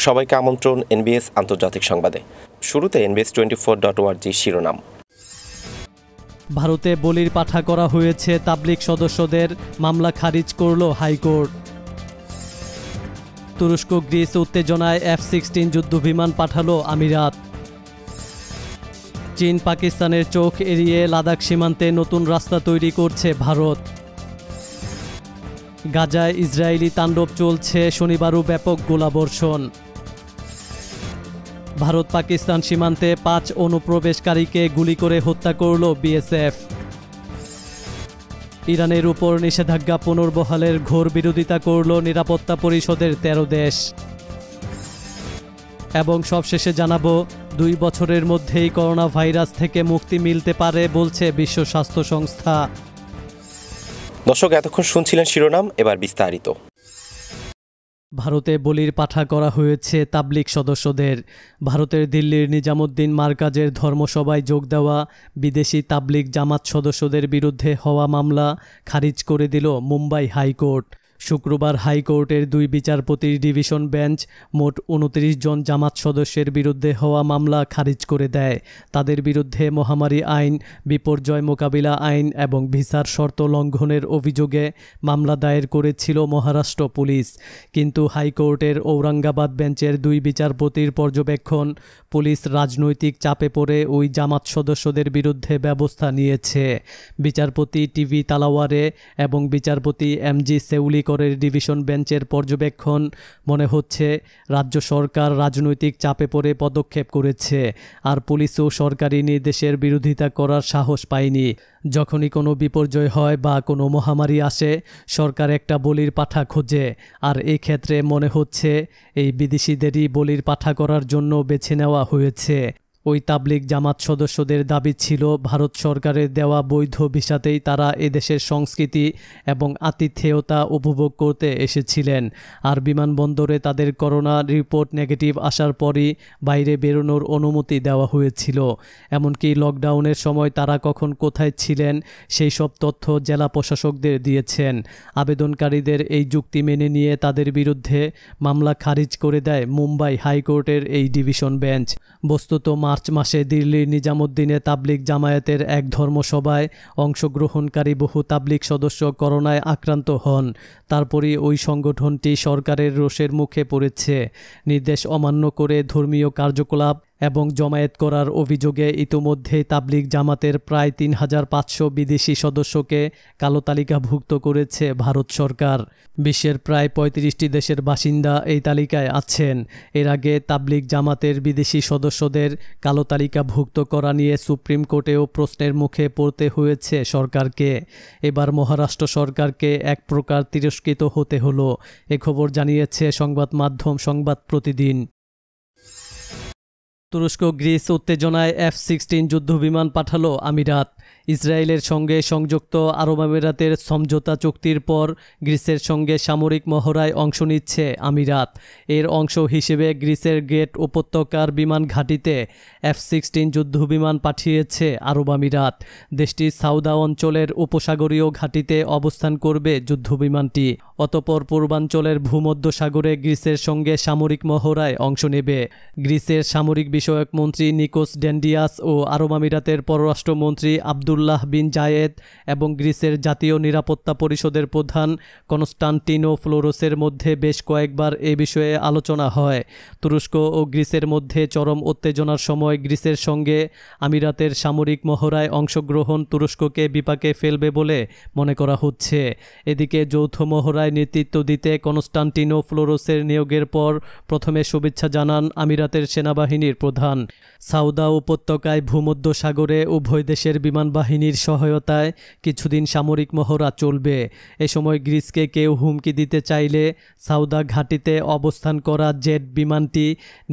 সবাইকে আমন্ত্রণ এনবিএস আন্তর্জাতিক সংবাদে। শুরুতে NBS24.org শিরোনাম। ভারতে বলির পাঠা করা হয়েছে তাবলিগ সদস্যদের, মামলা খারিজ করল হাইকোর্ট। তুরস্ক গ্রিস উত্তেজনায় F-16 যুদ্ধবিমান পাঠালো আমিরাত। চীন পাকিস্তানের চোখ এড়িয়ে লাদাখ সীমান্তে নতুন রাস্তা তৈরি করছে ভারত। গাজায় ইসরায়েলি তাণ্ডব চলছে, শনিবারও ব্যাপক গোলাবর্ষণ। ভারত পাকিস্তান সীমান্তে 5 অনুপ্রবেশকারীকে গুলি করে হত্যা করল বিএসএফ। ইরানের উপর নিষেধাজ্ঞা পুনর্বহালের ঘোর বিরোধিতা করল নিরাপত্তা পরিষদের 13 দেশ। এবং সবশেষে জানাবো, 2 বছরের মধ্যেই করোনা ভাইরাস থেকে মুক্তি মিলতে পারে বলছে বিশ্ব স্বাস্থ্য সংস্থা। দর্শক, এতক্ষণ শুনছিলেন শিরোনাম, এবার বিস্তারিত। ভারতে বলির পাঠা করা হয়েছে তাবলিগ সদস্যদের। ভারতের দিল্লির নিজামুদ্দিন মারকাজের ধর্মসভায় যোগ দেওয়া বিদেশি তাবলিগ জামাত সদস্যদের বিরুদ্ধে হওয়া মামলা খারিজ করে দিল মুম্বাই হাইকোর্ট। শুক্রবার হাইকোর্টের 2 বিচারপতির ডিভিশন বেঞ্চ মোট 29 জন জামাত সদস্যের বিরুদ্ধে হওয়া মামলা খারিজ করে দেয়। তাদের বিরুদ্ধে মহামারী আইন, বিপর্যয় মোকাবিলা আইন এবং ভিসার শর্ত লঙ্ঘনের অভিযোগে মামলা দায়ের করেছিল মহারাষ্ট্র পুলিশ। কিন্তু হাইকোর্টের ঔরঙ্গাবাদ বেঞ্চের 2 বিচারপতির পর্যবেক্ষণ, পুলিশ রাজনৈতিক চাপে পড়ে ওই জামাত সদস্যদের বিরুদ্ধে ব্যবস্থা নিয়েছে। বিচারপতি টিভি তালাওয়ারে এবং বিচারপতি MG সেউলিকরের ডিভিশন বেঞ্চের পর্যবেক্ষণ, মনে হচ্ছে রাজ্য সরকার রাজনৈতিক চাপে পড়ে পদক্ষেপ করেছে, আর পুলিশও সরকারি নির্দেশের বিরোধিতা করার সাহস পায়নি। যখনই কোনো বিপর্যয় হয় বা কোনো মহামারী আসে, সরকার একটা বলির পাঠা খোঁজে, আর এই ক্ষেত্রে মনে হচ্ছে এই বিদেশিদেরই বলির পাঠা করার জন্য বেছে নেওয়া হয়েছে। ওই তাবলিগ জামাত সদস্যদের দাবি ছিল, ভারত সরকারের দেওয়া বৈধ ভিসাতেই তারা এদেশের সংস্কৃতি এবং আতিথেয়তা উপভোগ করতে এসেছিলেন, আর বিমানবন্দরে তাদের করোনা রিপোর্ট নেগেটিভ আসার পরই বাইরে বেরোনোর অনুমতি দেওয়া হয়েছিল। এমনকি লকডাউনের সময় তারা কখন কোথায় ছিলেন সেই সব তথ্য জেলা প্রশাসকদের দিয়েছেন। আবেদনকারীদের এই যুক্তি মেনে নিয়ে তাদের বিরুদ্ধে মামলা খারিজ করে দেয় মুম্বাই হাইকোর্টের এই ডিভিশন বেঞ্চ। বস্তুত মার্চ মাসে দিল্লির নিজামুদ্দিনে তাবলিগ জামায়াতের এক ধর্মসভায় অংশগ্রহণকারী বহু তাবলিগ সদস্য করোনায় আক্রান্ত হন। তারপরই ওই সংগঠনটি সরকারের রোষের মুখে পড়েছে। নির্দেশ অমান্য করে ধর্মীয় কার্যকলাপ এবং জমায়েত করার অভিযোগে ইতোমধ্যেই তাবলিগ জামাতের প্রায় 3500 বিদেশি সদস্যকে কালো তালিকাভুক্ত করেছে ভারত সরকার। বিশ্বের প্রায় 35টি দেশের বাসিন্দা এই তালিকায় আছেন। এর আগে তাবলিগ জামাতের বিদেশি সদস্যদের কালো তালিকাভুক্ত করা নিয়ে সুপ্রিম কোর্টেও প্রশ্নের মুখে পড়তে হয়েছে সরকারকে। এবার মহারাষ্ট্র সরকারকে এক প্রকার তিরস্কৃত হতে হলো। এ খবর জানিয়েছে সংবাদ মাধ্যম সংবাদ প্রতিদিন। তুরস্ক গ্রিস উত্তেজনায় F-16 যুদ্ধবিমান পাঠালো আমিরাত। ইসরায়েলের সঙ্গে সংযুক্ত আরব আমিরাতের সমঝোতা চুক্তির পর গ্রিসের সঙ্গে সামরিক মহড়ায় অংশ নিচ্ছে আমিরাত। এর অংশ হিসেবে গ্রিসের গ্রেট উপত্যকার বিমান ঘাঁটিতে F-16 যুদ্ধবিমান পাঠিয়েছে আরব আমিরাত। দেশটির সাউদা অঞ্চলের উপসাগরীয় ঘাঁটিতে অবস্থান করবে যুদ্ধবিমানটি। অতঃপর পূর্বাঞ্চলের ভূমধ্যসাগরে গ্রিসের সঙ্গে সামরিক মহড়ায় অংশ নেবে। গ্রিসের সামরিক বিষয়ক মন্ত্রী নিকোস ডেন্ডিয়াস ও আরব আমিরাতের পররাষ্ট্রমন্ত্রী আবদুল্লাহ বিন জায়েদ এবং গ্রিসের জাতীয় নিরাপত্তা পরিষদের প্রধান কনস্টান্টিনোফ্লোরোসের মধ্যে বেশ কয়েকবার এ বিষয়ে আলোচনা হয়। তুরস্ক ও গ্রিসের মধ্যে চরম উত্তেজনার সময় গ্রিসের সঙ্গে আমিরাতের সামরিক মহড়ায় অংশগ্রহণ তুরস্ককে বিপাকে ফেলবে বলে মনে করা হচ্ছে। এদিকে যৌথ মহড়ায় নেতৃত্ব দিতে কনস্টান্টিনোফ্লোরোসের নিয়োগের পর প্রথমে শুভেচ্ছা জানান আমিরাতের সেনাবাহিনীর প্রধান। সাউদা উপত্যকায় ভূমধ্যসাগরে উভয় দেশের বিমানবাহিনীর সহায়তায় কিছুদিন সামরিক মহড়া চলবে। এ সময় গ্রিসকে কেউ হুমকি দিতে চাইলে সাউদা ঘাঁটিতে অবস্থান করা জেট বিমানটি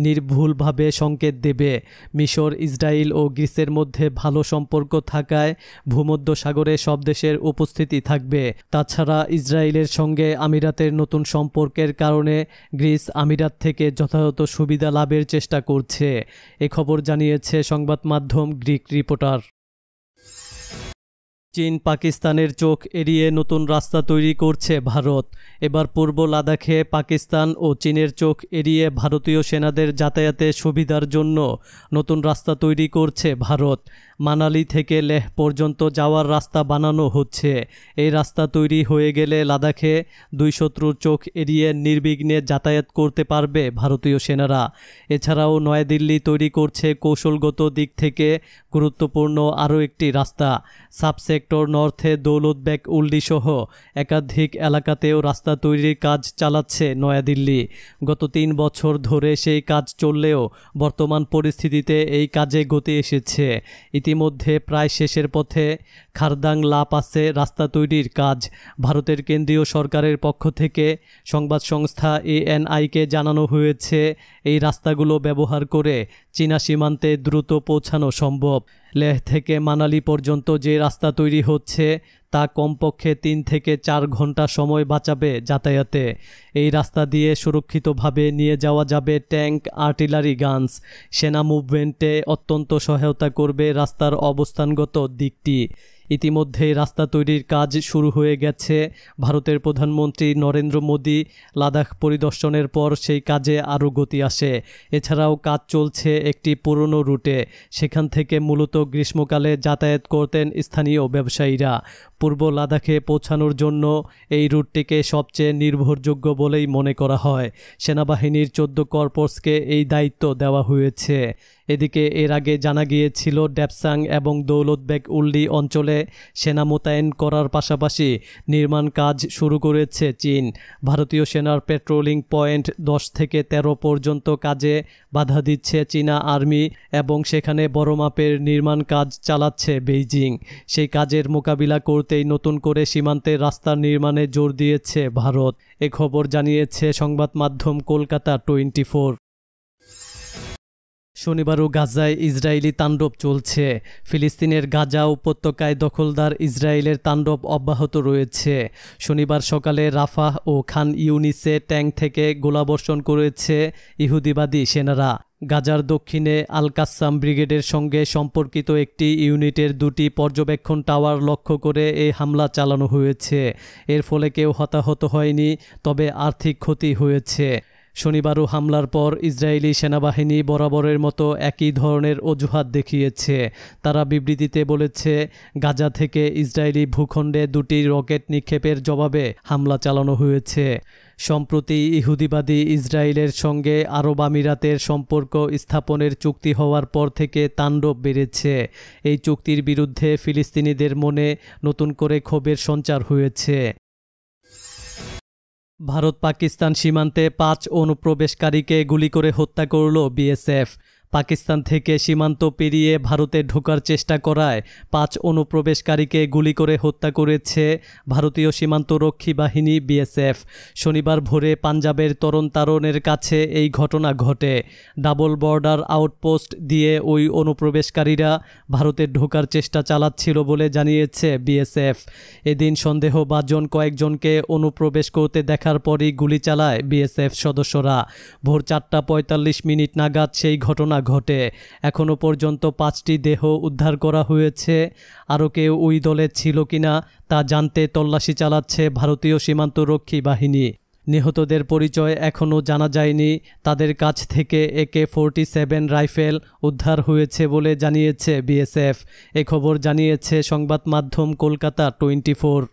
নির্ভুলভাবে সংকেত দেবে। মিশর, ইসরায়েল ও গ্রিসের মধ্যে ভালো সম্পর্ক থাকায় ভূমধ্যসাগরে সব দেশের উপস্থিতি থাকবে। তাছাড়া ইসরায়েলের সঙ্গে আমিরাতের নতুন সম্পর্কের কারণে গ্রিস আমিরাত থেকে যথাযথ সুবিধা লাভের চেষ্টা করছে। এ খবর জানিয়েছে সংবাদ মাধ্যম গ্রিক রিপোর্টার। চীন পাকিস্তানের চোখ এড়িয়ে নতুন রাস্তা তৈরি করছে ভারত। এবার পূর্ব লাদাখে পাকিস্তান ও চীনের চোখ এড়িয়ে ভারতীয় সেনাদের যাতায়াতে সুবিধার জন্য নতুন রাস্তা তৈরি করছে ভারত। মানালি থেকে লেহ পর্যন্ত যাওয়ার রাস্তা বানানো হচ্ছে। এই রাস্তা তৈরি হয়ে গেলে লাদাখে দুই শত্রুর চোখ এড়িয়ে নির্বিঘ্নে যাতায়াত করতে পারবে ভারতীয় সেনারা। এছাড়াও নয়াদিল্লি তৈরি করছে কৌশলগত দিক থেকে গুরুত্বপূর্ণ আরও একটি রাস্তা। সাবসেক্টর নর্থে দৌলতবেগ উল্ডি সহ একাধিক এলাকাতেও রাস্তা তৈরির কাজ চালাচ্ছে নয়াদিল্লি। গত 3 বছর ধরে সেই কাজ চললেও বর্তমান পরিস্থিতিতে এই কাজে গতি এসেছে। ইতিমধ্যে প্রায় শেষের পথে। খারদাং লা পাসে রাস্তা তৈরির কাজ। ভারতের কেন্দ্রীয় সরকারের পক্ষ থেকে সংবাদ সংস্থা ANI-কে জানানো হয়েছে এই রাস্তাগুলো ব্যবহার করে চীনা সীমান্তে দ্রুত পৌঁছানো সম্ভব। লেহ থেকে মানালি পর্যন্ত যে রাস্তা তৈরি হচ্ছে তা কমপক্ষে 3 থেকে 4 ঘন্টা সময় বাঁচাবে যাতায়াতে। এই রাস্তা দিয়ে সুরক্ষিতভাবে নিয়ে যাওয়া যাবে ট্যাঙ্ক, আর্টিলারি গানস। সেনা মুভমেন্টে অত্যন্ত সহায়তা করবে রাস্তার অবস্থানগত দিকটি। ইতিমধ্যেই রাস্তা তৈরির কাজ শুরু হয়ে গেছে। ভারতের প্রধানমন্ত্রী নরেন্দ্র মোদী লাদাখ পরিদর্শনের পর সেই কাজে আরও গতি আসে। এছাড়াও কাজ চলছে একটি পুরনো রুটে। সেখান থেকে মূলত গ্রীষ্মকালে যাতায়াত করতেন স্থানীয় ব্যবসায়ীরা। পূর্ব লাদাখে পৌঁছানোর জন্য এই রুটটিকে সবচেয়ে নির্ভরযোগ্য বলেই মনে করা হয়। সেনাবাহিনীর 14 কর্পসকে এই দায়িত্ব দেওয়া হয়েছে। এদিকে এর আগে জানা গিয়েছিল ড্যাপসাং এবং দৌলতবেগ উল্ডি অঞ্চলে সেনা মোতায়েন করার পাশাপাশি নির্মাণ কাজ শুরু করেছে চীন। ভারতীয় সেনার পেট্রোলিং পয়েন্ট 10 থেকে 13 পর্যন্ত কাজে বাধা দিচ্ছে চীনা আর্মি এবং সেখানে বড় মাপের নির্মাণ কাজ চালাচ্ছে বেইজিং। সেই কাজের মোকাবিলা করতেই নতুন করে সীমান্তের রাস্তা নির্মাণে জোর দিয়েছে ভারত। এ খবর জানিয়েছে সংবাদ মাধ্যম কলকাতা 24। শনিবারও গাজায় ইসরায়েলি তাণ্ডব চলছে। ফিলিস্তিনের গাজা উপত্যকায় দখলদার ইসরায়েলের তাণ্ডব অব্যাহত রয়েছে। শনিবার সকালে রাফাহ ও খান ইউনিসে ট্যাঙ্ক থেকে গোলাবর্ষণ করেছে ইহুদিবাদী সেনারা। গাজার দক্ষিণে আল কাসাম ব্রিগেডের সঙ্গে সম্পর্কিত একটি ইউনিটের 2টি পর্যবেক্ষণ টাওয়ার লক্ষ্য করে এই হামলা চালানো হয়েছে। এর ফলে কেউ হতাহত হয়নি, তবে আর্থিক ক্ষতি হয়েছে। শনিবারও হামলার পর ইসরায়েলি সেনাবাহিনী বরাবরের মতো একই ধরনের অজুহাত দেখিয়েছে। তারা বিবৃতিতে বলেছে, গাজা থেকে ইসরায়েলি ভূখণ্ডে 2টি রকেট নিক্ষেপের জবাবে হামলা চালানো হয়েছে। সম্প্রতি ইহুদিবাদী ইসরায়েলের সঙ্গে আরব আমিরাতের সম্পর্ক স্থাপনের চুক্তি হওয়ার পর থেকে তাণ্ডব বেড়েছে। এই চুক্তির বিরুদ্ধে ফিলিস্তিনিদের মনে নতুন করে ক্ষোভের সঞ্চার হয়েছে। ভারত পাকিস্তান সীমান্তে 5 অনুপ্রবেশকারীকে গুলি করে হত্যা করল বিএসএফ। পাকিস্তান থেকে সীমান্ত পেরিয়ে ভারতে ঢোকার চেষ্টা করায় 5 অনুপ্রবেশকারীকে গুলি করে হত্যা করেছে ভারতীয় সীমান্তরক্ষী বাহিনী বিএসএফ। শনিবার ভোরে পাঞ্জাবের তরণ তারণের কাছে এই ঘটনা ঘটে। ডাবল বর্ডার আউটপোস্ট দিয়ে ওই অনুপ্রবেশকারীরা ভারতে ঢোকার চেষ্টা চালাচ্ছিল বলে জানিয়েছে বিএসএফ। এদিন সন্দেহভাজন কয়েকজনকে অনুপ্রবেশ করতে দেখার পরই গুলি চালায় বিএসএফ সদস্যরা। ভোর 4:45 মিনিট নাগাদ সেই ঘটনা ঘটে। এখনও পর্যন্ত 5টি দেহ উদ্ধার করা হয়েছে। আরও কেউ ওই দলে ছিল কিনা তা জানতে তল্লাশি চালাচ্ছে ভারতীয় সীমান্তরক্ষী বাহিনী। নিহতদের পরিচয় এখনও জানা যায়নি। তাদের কাছ থেকে AK-47 রাইফেল উদ্ধার হয়েছে বলে জানিয়েছে বিএসএফ। এ খবর জানিয়েছে সংবাদ মাধ্যম কলকাতা 24।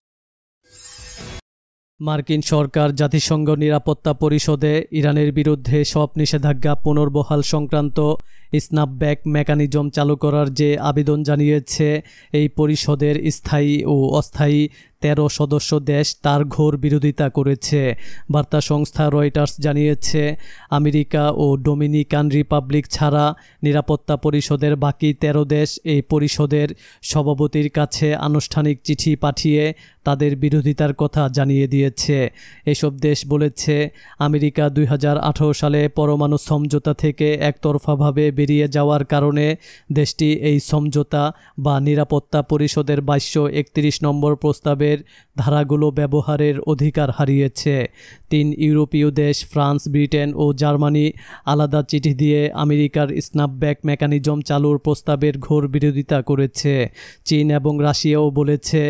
মার্কিন সরকার জাতিসংঘ নিরাপত্তা পরিষদে ইরানের বিরুদ্ধে সব নিষেধাজ্ঞা পুনর্বহাল সংক্রান্ত স্ন্যাপব্যাক মেকানিজম চালু করার যে আবেদন জানিয়েছে, এই পরিষদের স্থায়ী ও অস্থায়ী 13 সদস্য দেশ তার ঘোর বিরোধিতা করেছে। বার্তা সংস্থা রয়টার্স জানিয়েছে, আমেরিকা ও ডোমিনিকান রিপাবলিক ছাড়া নিরাপত্তা পরিষদের বাকি 13 দেশ এই পরিষদের সভাপতির কাছে আনুষ্ঠানিক চিঠি পাঠিয়ে তাদের বিরোধিতার কথা জানিয়ে দিয়েছে। এসব দেশ বলেছে, আমেরিকা 2018 সালে পরমাণু সমঝোতা থেকে একতরফাভাবে বেরিয়ে যাওয়ার কারণে দেশটি এই সমঝোতা বা নিরাপত্তা পরিষদের 2231 নম্বর প্রস্তাবে প্রস্তাবের ধারাগুলো ব্যবহারের অধিকার হারিয়েছে। 3 ইউরোপীয় দেশ ফ্রান্স, ব্রিটেন ও জার্মানি আলাদা চিঠি দিয়ে আমেরিকার স্ন্যাপব্যাক মেকানিজম চালুর প্রস্তাবের ঘোর বিরোধিতা করেছে। চীন এবং রাশিয়াও বলেছে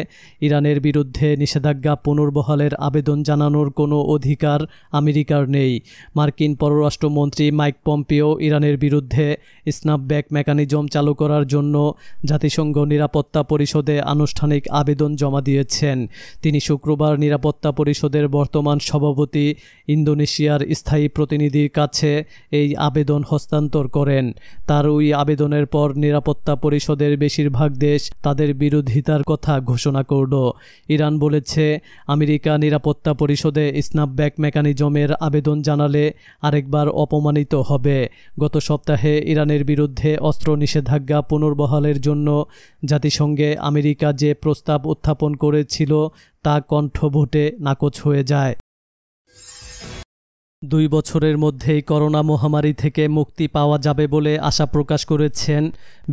ইরানের বিরুদ্ধে নিষেধাজ্ঞা পুনর্বহালের আবেদন জানানোর কোনো অধিকার আমেরিকার নেই। মার্কিন পররাষ্ট্রমন্ত্রী মাইক পম্পিও ইরানের বিরুদ্ধে স্ন্যাপব্যাক মেকানিজম চালু করার জন্য জাতিসংঘ নিরাপত্তা পরিষদে আনুষ্ঠানিক আবেদন জমা দিয়েছেন। তিনি শুক্রবার নিরাপত্তা পরিষদের বর্তমান সভাপতি ইন্দোনেশিয়ার স্থায়ী প্রতিনিধির কাছে এই আবেদন হস্তান্তর করেন। তার ওই আবেদনের পর নিরাপত্তা পরিষদের বেশিরভাগ দেশ তাদের বিরোধিতার কথা ঘোষণা করল। ইরান বলেছে আমেরিকা নিরাপত্তা পরিষদে স্ন্যাপব্যাক মেকানিজমের আবেদন জানালে আরেকবার অপমানিত হবে। গত সপ্তাহে ইরানের বিরুদ্ধে অস্ত্র নিষেধাজ্ঞা পুনর্বহালের জন্য জাতিসংঘে আমেরিকা যে প্রস্তাব উত্থাপন করেছিল তা কণ্ঠভোটে নাকচ হয়ে যায়। 2 বছরের মধ্যেই করোনা মহামারী থেকে মুক্তি পাওয়া যাবে বলে আশা প্রকাশ করেছেন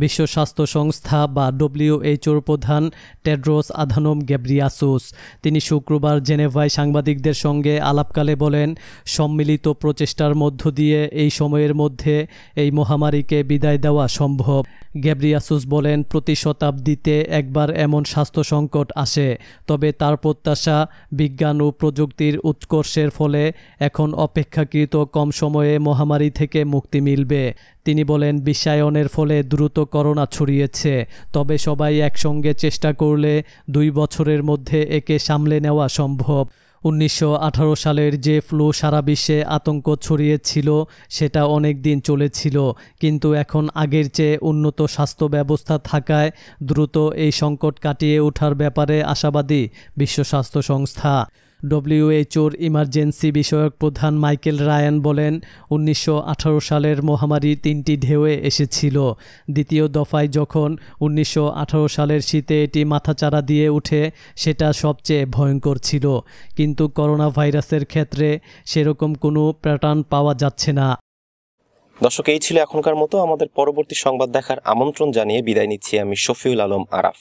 বিশ্ব স্বাস্থ্য সংস্থা বা WHO প্রধান টেড্রোস আধানোম গেব্রিয়াসুস। তিনি শুক্রবার জেনেভায় সাংবাদিকদের সঙ্গে আলাপকালে বলেন, সম্মিলিত প্রচেষ্টার মধ্য দিয়ে এই সময়ের মধ্যে এই মহামারীকে বিদায় দেওয়া সম্ভব। গেব্রিয়াসুস বলেন, প্রতি শতাব্দীতে একবার এমন স্বাস্থ্য সংকট আসে, তবে তার প্রত্যাশা বিজ্ঞান ও প্রযুক্তির উৎকর্ষের ফলে এখন অপেক্ষাকৃত কম সময়ে মহামারী থেকে মুক্তি মিলবে। তিনি বলেন, বিশ্বায়নের ফলে দ্রুত করোনা ছড়িয়েছে, তবে সবাই একসঙ্গে চেষ্টা করলে 2 বছরের মধ্যে একে সামলে নেওয়া সম্ভব। 1918 সালের যে ফ্লু সারা বিশ্বে আতঙ্ক ছড়িয়েছিল সেটা অনেক দিন চলেছিল, কিন্তু এখন আগের চেয়ে উন্নত স্বাস্থ্য ব্যবস্থা থাকায় দ্রুত এই সংকট কাটিয়ে ওঠার ব্যাপারে আশাবাদী বিশ্ব স্বাস্থ্য সংস্থা। WHOর ইমার্জেন্সি বিষয়ক প্রধান মাইকেল রায়ান বলেন, 1918 সালের মহামারী 3টি ঢেউয়ে এসেছিল। দ্বিতীয় দফায় যখন 1918 সালের শীতে এটি মাথাচাড়া দিয়ে উঠে সেটা সবচেয়ে ভয়ঙ্কর ছিল, কিন্তু করোনা ভাইরাসের ক্ষেত্রে সেরকম কোনো প্যাটার্ন পাওয়া যাচ্ছে না। দর্শক, এই ছিল এখনকার মতো। আমাদের পরবর্তী সংবাদ দেখার আমন্ত্রণ জানিয়ে বিদায় নিচ্ছি আমি শফিউল আলম আরাফ।